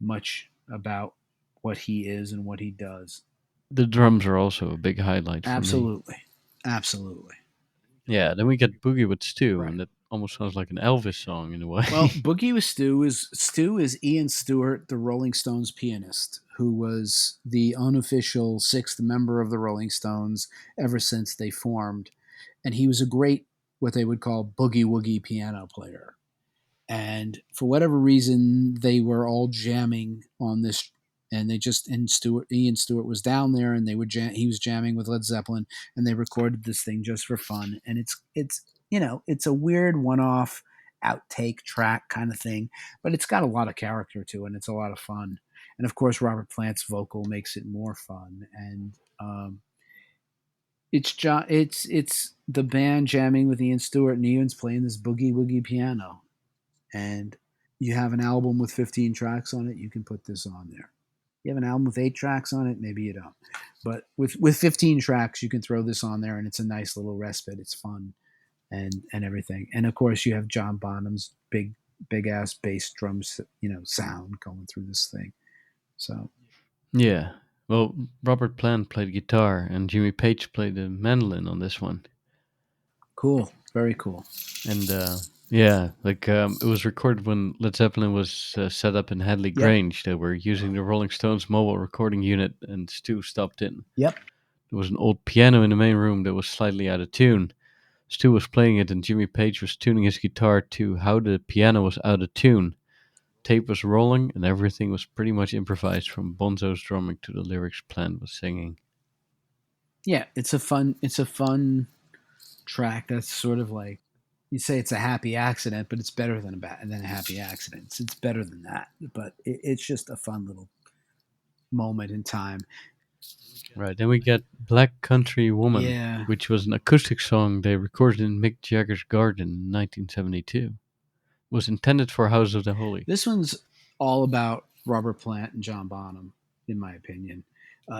much about what he is and what he does. The drums are also a big highlight for me. Absolutely. Absolutely. Yeah, then we get Boogie with Stu, Right. and that almost sounds like an Elvis song in a way. Well, Boogie with Stu is Ian Stewart, the Rolling Stones pianist, who was the unofficial sixth member of the Rolling Stones ever since they formed, and he was a great what they would call boogie woogie piano player. And for whatever reason, they were all jamming on this, and they just and Stewart Ian Stewart was down there, and he was jamming with Led Zeppelin, and they recorded this thing just for fun. And it's a weird one-off outtake track kind of thing, but it's got a lot of character to it, and it's a lot of fun. And of course, Robert Plant's vocal makes it more fun. And it's the band jamming with Ian Stewart, and Ian's playing this boogie woogie piano, and you have an album with 15 tracks on it, you can put this on there. You have an album with 8 tracks on it, maybe you don't. But with 15 tracks, you can throw this on there, and it's a nice little respite. It's fun and everything. And of course, you have John Bonham's big ass bass drums, sound going through this thing. So Yeah. Well, Robert Plant played guitar, and Jimmy Page played the mandolin on this one. cool, very cool. And yeah, like it was recorded when Led Zeppelin was set up in Hadley Yep, Grange. They were using the Rolling Stones mobile recording unit, and Stu stopped in. yep. There was an old piano in the main room that was slightly out of tune. Stu was playing it, and Jimmy Page was tuning his guitar to how the piano was out of tune. Tape was rolling, and everything was pretty much improvised from Bonzo's drumming to the lyrics Plant was singing. Yeah, it's a fun track that's sort of like you say it's a happy accident, but it's better than a happy accident. It's better than that, but it's just a fun little moment in time. Right, then we get Black Country Woman, Yeah, which was an acoustic song they recorded in Mick Jagger's garden in 1972. It was intended for House of the Holy. this one's all about Robert Plant and John Bonham, in my opinion.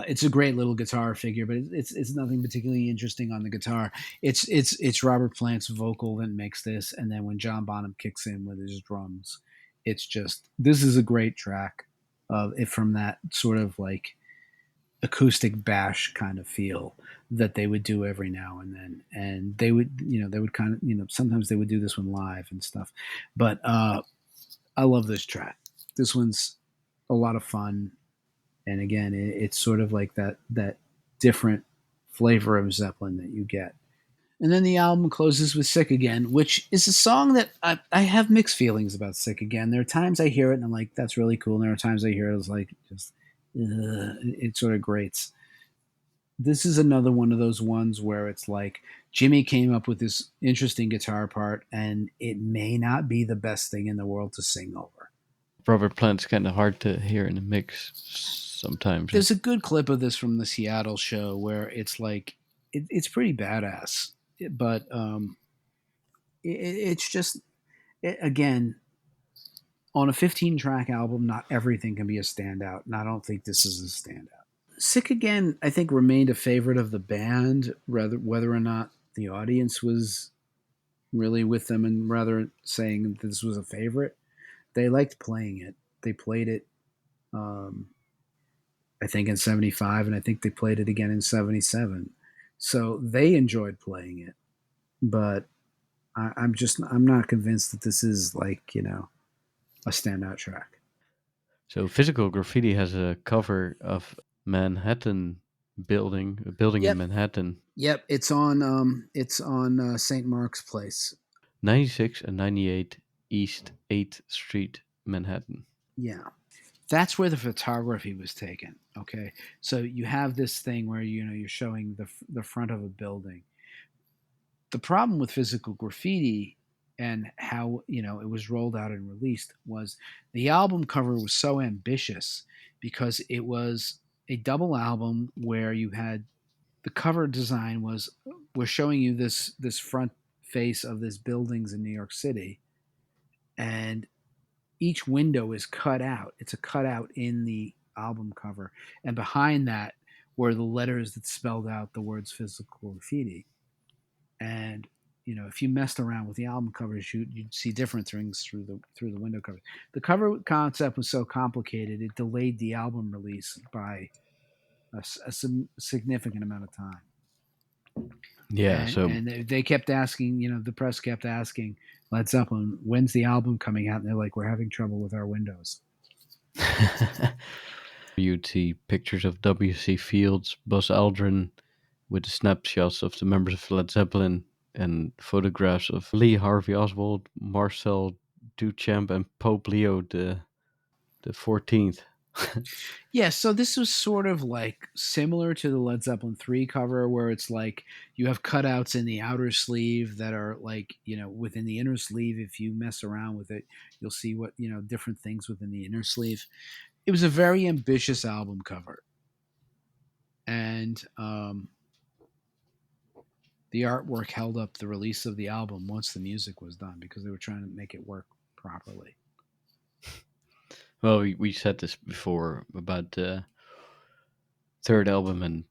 It's a great little guitar figure, but it's nothing particularly interesting on the guitar. It's Robert Plant's vocal that makes this, and then when John Bonham kicks in with his drums, it's just this is a great track of it from that sort of like acoustic bash kind of feel that they would do every now and then. And they would kind of, sometimes they would do this one live and stuff. But I love this track. This one's a lot of fun. And again, it's sort of like that different flavor of Zeppelin that you get. And then the album closes with Sick Again, which is a song that I have mixed feelings about Sick Again. There are times I hear it and I'm like, that's really cool. And there are times I hear it, it's like, just, it sort of grates. this is another one of those ones where it's like Jimmy came up with this interesting guitar part, and it may not be the best thing in the world to sing over. Robert Plant's kind of hard to hear in the mix sometimes. There's a good clip of this from the Seattle show where it's like it's pretty badass, but it's just again, on a 15 track album, not everything can be a standout, and I don't think this is a standout. Sick Again, I think, remained a favorite of the band, rather whether or not the audience was really with them, and rather saying this was a favorite. They liked playing it. They played it, um, I think, in '75, and I think they played it again in '77. So they enjoyed playing it, but I'm not convinced that this is like a standout track. So Physical Graffiti has a cover of Manhattan building, a building in Yep, Manhattan, yep. It's on St. Mark's Place. 96 and 98 East 8th Street, Manhattan. Yeah, that's where the photography was taken. Okay, so you have this thing where you're showing the front of a building. The problem with physical graffiti and how it was rolled out and released was the album cover was so ambitious because it was a double album where you had the cover design was showing you this front face of this buildings in New York City, and each window is cut out. It's a cutout in the album cover, and behind that were the letters that spelled out the words physical graffiti. And if you messed around with the album covers, you'd see different things through the window cover. The cover concept was so complicated; it delayed the album release by a significant amount of time. Yeah, And so and they kept asking, the press kept asking Led Zeppelin, when's the album coming out? And they're like, we're having trouble with our windows. you'd see pictures of W.C. Fields, Buzz Aldrin, with the snapshots of the members of Led Zeppelin and photographs of Lee Harvey Oswald, Marcel Duchamp, and Pope Leo the 14th. Yeah, so this was sort of like similar to the Led Zeppelin 3 cover, where it's like you have cutouts in the outer sleeve that are like, within the inner sleeve. If you mess around with it, you'll see different things within the inner sleeve. It was a very ambitious album cover. And the artwork held up the release of the album once the music was done because they were trying to make it work properly. Well, we said this before about the third album and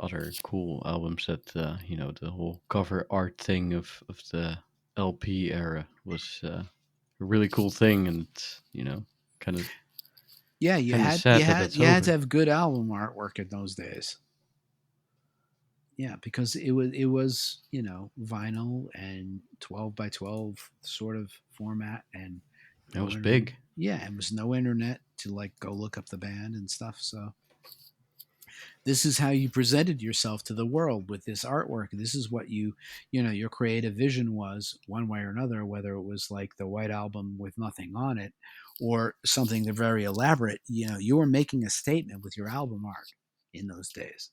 other cool albums that the whole cover art thing of the LP era was a really cool thing, and kind of Yeah, you kind of had sad you that had that's you had to over. have good album artwork in those days. Yeah, because it was vinyl and 12 by 12 sort of format, and It no was internet. big. Yeah, and was no internet to like go look up the band and stuff. So this is how you presented yourself to the world with this artwork. This is what your creative vision was, one way or another, whether it was like the White Album with nothing on it or something very elaborate. You were making a statement with your album art in those days.